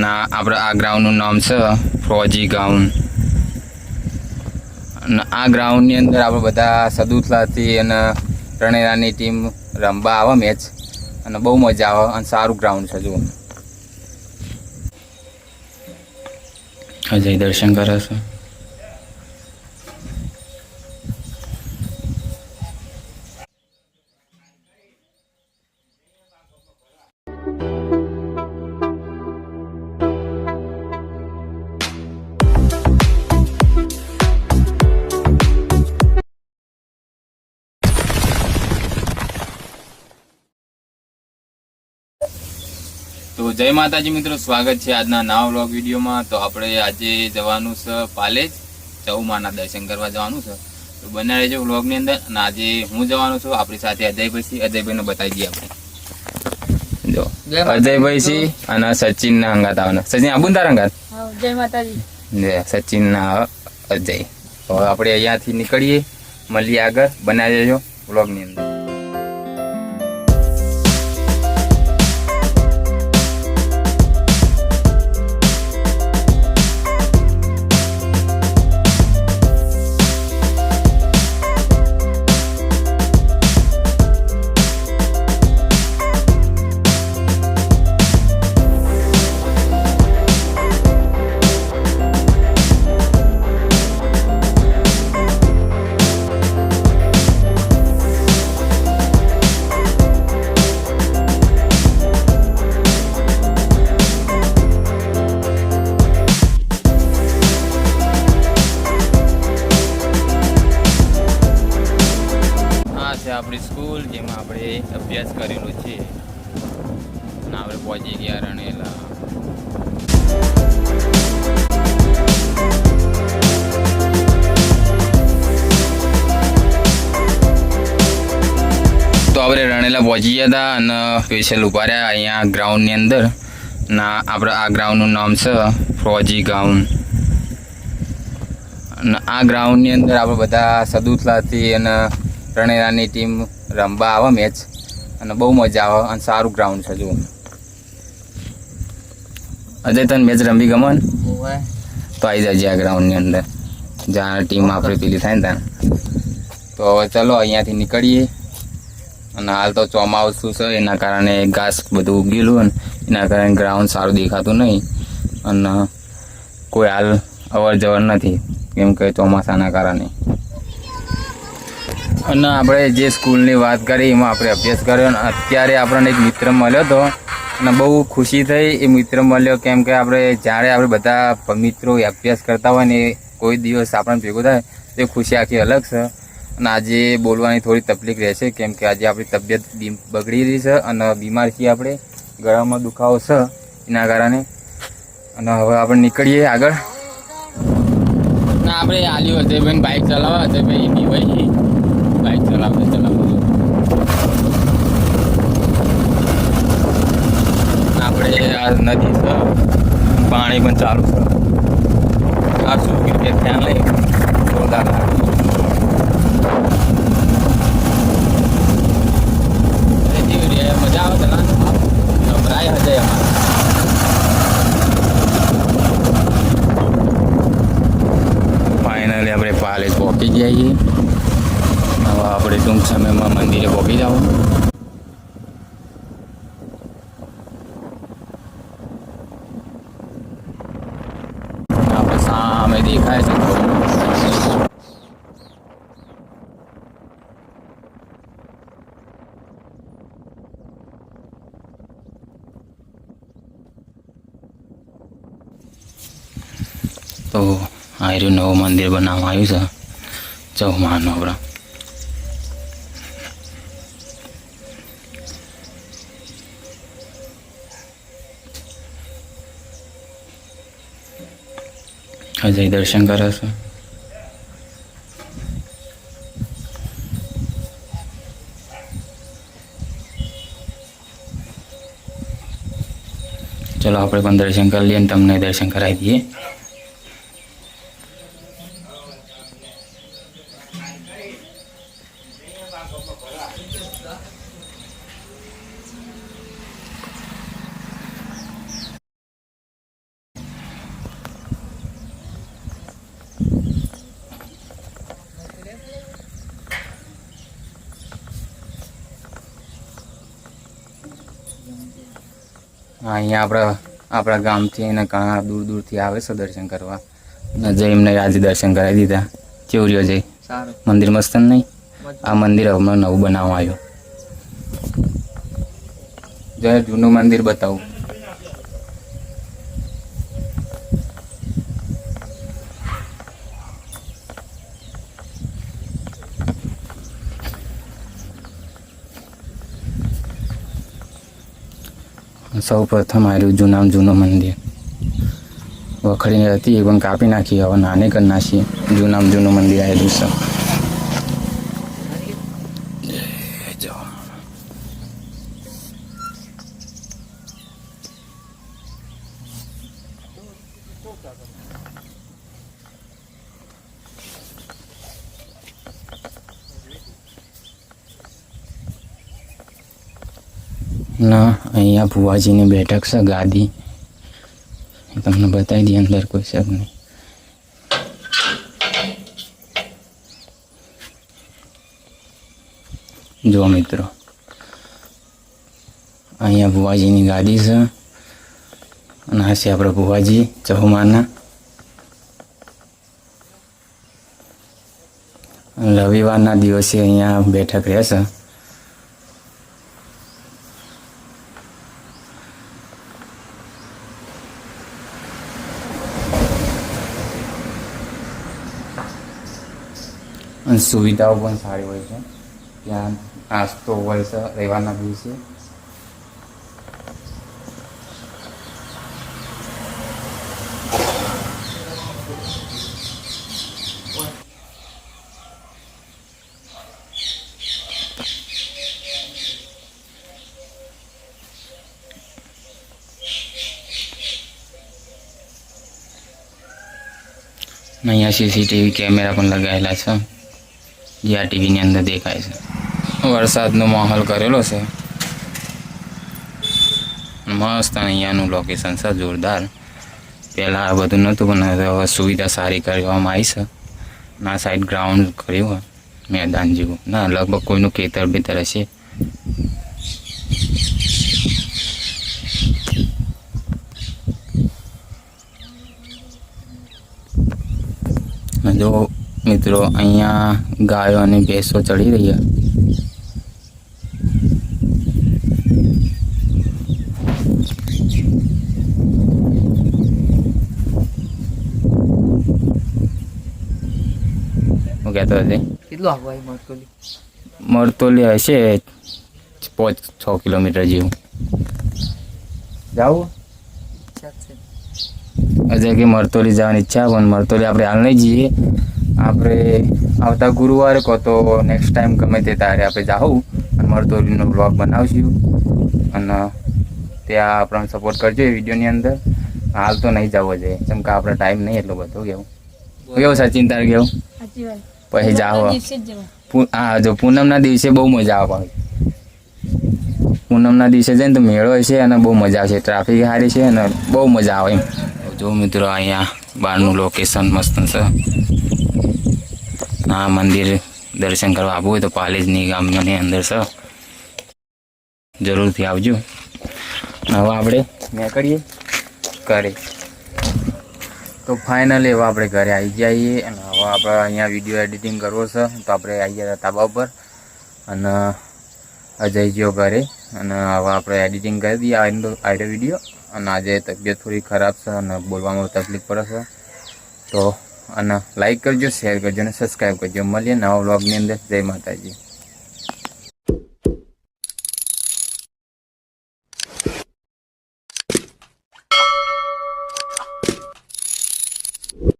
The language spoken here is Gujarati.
ના આપણે આ ગ્રાઉન્ડનું નામ છે ફોજી ગ્રાઉન્ડ. અને આ ગ્રાઉન્ડની અંદર આપણે બધા સદુતલાથી અને રણેરાની ટીમ રમવા આવે મેચ, અને બહુ મજા આવે અને સારું ગ્રાઉન્ડ છે. જુઓ અજય દર્શન કરે છે. તો જય માતાજી મિત્રો, સ્વાગત છે આજના નવા વ્લોગ વિડીયોમાં. તો આપણે આજે જવાનું છે પાલેજ, ચૌમાના દર્શન કરવા જવાનું છે. તો બના રહેજો વ્લોગની અંદર. અને આજે હું જવાનું છું, આપણી સાથે અજયભાઈ. અજયભાઈને બતાવી દઈએ આપણે. જો અજયભાઈ છે અને સચિન ના અંગાત આવવાના. સચિન આબુ તારા અંગાત. જય માતાજી. સચિન ના અજય. તો આપણે અહીંયાથી નીકળીએ, મળીએ આગળ. બનાવી દેજો વ્લોગની અંદર. આપણી સ્કૂલ જેમાં આપણે અભ્યાસ કરેલો છે. અને આપણે પહોંચી ગયા રણેલા. તો આપણે રણેલા પહોંચી ગયા હતા અને સ્પેશિયલ ઉભા રહ્યા અહીંયા ગ્રાઉન્ડની અંદર. ના આપણે આ ગ્રાઉન્ડનું નામ છે ફોજી ગ્રાઉન્ડ. અને આ ગ્રાઉન્ડની અંદર આપણે બધા સદુતલાથી અને રણેરાની ટીમ રમવા આવે મેચ, અને બહુ મજા આવે અને સારું ગ્રાઉન્ડ છે. જુઓ અજય, તને મેચ રમવી ગમે ને? તો આવી જાય આ ગ્રાઉન્ડની અંદર, જ્યાં ટીમ આપણે પેલી થાય ને ત્યાં. તો હવે ચલો અહીંયાથી નીકળીએ. અને હાલ તો ચોમાસું છે, એના કારણે ઘાસ બધું ઉગેલું, અને એના કારણે ગ્રાઉન્ડ સારું દેખાતું નહીં, અને કોઈ હાલ અવર જવર નથી, કેમ કે ચોમાસાના કારણે. અને આપણે જે સ્કૂલની વાત કરી એમાં આપણે અભ્યાસ કર્યો, અને અત્યારે આપણને એક મિત્ર મળ્યો હતો, અને બહુ ખુશી થઈ એ મિત્ર મળ્યો. કેમ કે આપણે જ્યારે આપણે બધા મિત્રો અભ્યાસ કરતા હોય ને કોઈ દિવસ આપણને ભેગો થાય તો ખુશી આખી અલગ છે. અને આજે બોલવાની થોડી તકલીફ રહેશે, કેમ કે આજે આપણી તબિયત બગડી રહી છે અને બીમાર છીએ આપણે, ગળામાં દુખાવો છે એના કારણે. અને હવે આપણે નીકળીએ આગળ. ના આપણે આલ્યું અજયભાઈ બાઇક ચલાવવા. અજયભાઈ ભાઈ બાઇક ચલાવતા આપણે આ નદી છે, પાણી પણ ચાલુ છે. આ શું ક્રિકેટ ધ્યાન લઈ જોરદાર મજા આવે છે. ગભરાય હજય ફાઇનલી આપણે પાલેજ પહોંચી ગયા છીએ. હવે આપણે ટૂંક સમયમાં મંદિરે પહોંચી જાવ. આપણે સામે દેખાય છે તો આ નવું મંદિર બનાવવામાં આવ્યું છે ચૌમાનું. આપણા અજય દર્શન કરે છે. ચલો આપણે પણ દર્શન કરી લઈએ અને તમને દર્શન કરાવી દઈએ. અહીંયા આપણા ગામથી અને ઘણા દૂર દૂરથી આવે છે દર્શન કરવા. જય એમને આજે દર્શન કરાવી દીધા. કેવું રહ્યો જય? સારું. મંદિર મસ્ત નહીં? આ મંદિર હમણાં નવું બનાવવા આવ્યું. જય જૂનું મંદિર બતાવું. સૌ પ્રથમ આવ્યું જૂનું મંદિર. વખડી હતી એ પણ કાપી નાખી, હવે નાની કરી નાખી. જૂનું મંદિર આવેલું છે. ના અહીંયા ભુવાજીની બેઠક છે, ગાદી તમને બતાવી દઈએ. અંદર કોઈ છે નહીં. જો મિત્રો, અહીંયા ભુવાજીની ગાદી છે અને આ છે આપણા ભુવાજી ચહુમાના. રવિવારના દિવસે અહીંયા બેઠક રહેશે. અને સુવિધાઓ પણ સારી હોય છે. ત્યાં નાસ્તો હોય છે રવિવારના દિવસે. અહીંયા સીસીટીવી કેમેરા પણ લગાવેલા છે, જે આ ટીવીની અંદર દેખાય છે. વરસાદનો માહોલ કરેલો છે, મસ્ત. અહીંયાનું લોકેશન છે જોરદાર. પહેલાં આ બધું નહોતું, પણ હવે સુવિધા સારી કરવામાં આવી છે. ના સાઈડ ગ્રાઉન્ડ કર્યું હોય મેદાન જેવું. ના લગભગ કોઈનું ખેતર બેતર હશે. જો મિત્રો, અહીંયા ગાયો અને ભેંસો ચડી રહ્યા. હું કહેતો હતો કેટલું આગળ મરતોલી? મરતોલી હશે 5-6 કિલોમીટર જેવું. જાવું અજય કે મરતોલી જવાની ઈચ્છા, પણ મરતોલી આપણે હાલ નહીં જઈએ. આપણે આવતા ગુરુવારે કહો તો નેક્સ્ટ ટાઈમ ગમે તે તારે આપણે જાઉં અને મરતોલીનો બ્લોગ બનાવશું. અને ત્યાં આપણને સપોર્ટ કરજો એ વિડીયોની અંદર. હાલ તો નહીં જવો જોઈએ, કેમ કે આપણે ટાઈમ નહીં એટલો બધો. કેવું સચિન તાર કેવું? પછી જાઓ. હા, જો પૂનમના દિવસે બહુ મજા આવે. પૂનમના દિવસે જઈને તો મેળો હશે અને બહુ મજા આવશે. ટ્રાફિક સારી છે અને બહુ મજા આવે એમ. જો મિત્રો, અહીંયા બહારનું લોકેશન મસ્ત છે. આ મંદિર દર્શન કરવા આવવું હોય તો પાલેજની ગામની અંદર છે, જરૂરથી આવજો. હવે આપણે નીકળીએ ઘરે. તો ફાઇનલી હવે આપણે ઘરે આવી જઈએ. અને હવે આપણે અહીંયા વિડીયો એડિટિંગ કરવો છે, તો આપણે આવી ગયા ધાબા ઉપર અને અજય ગયો ઘરે. અને હવે આપણે એડિટિંગ કરી દઈએ આઈડો વિડીયો. અને આજે તબિયત થોડી ખરાબ છે અને બોલવામાં તકલીફ પડે છે. તો અને લાઈક કરજો, શેર કરજો અને સબસ્ક્રાઈબ કરજો. મળીએ નવા વ્લોગની અંદર. જય માતાજી.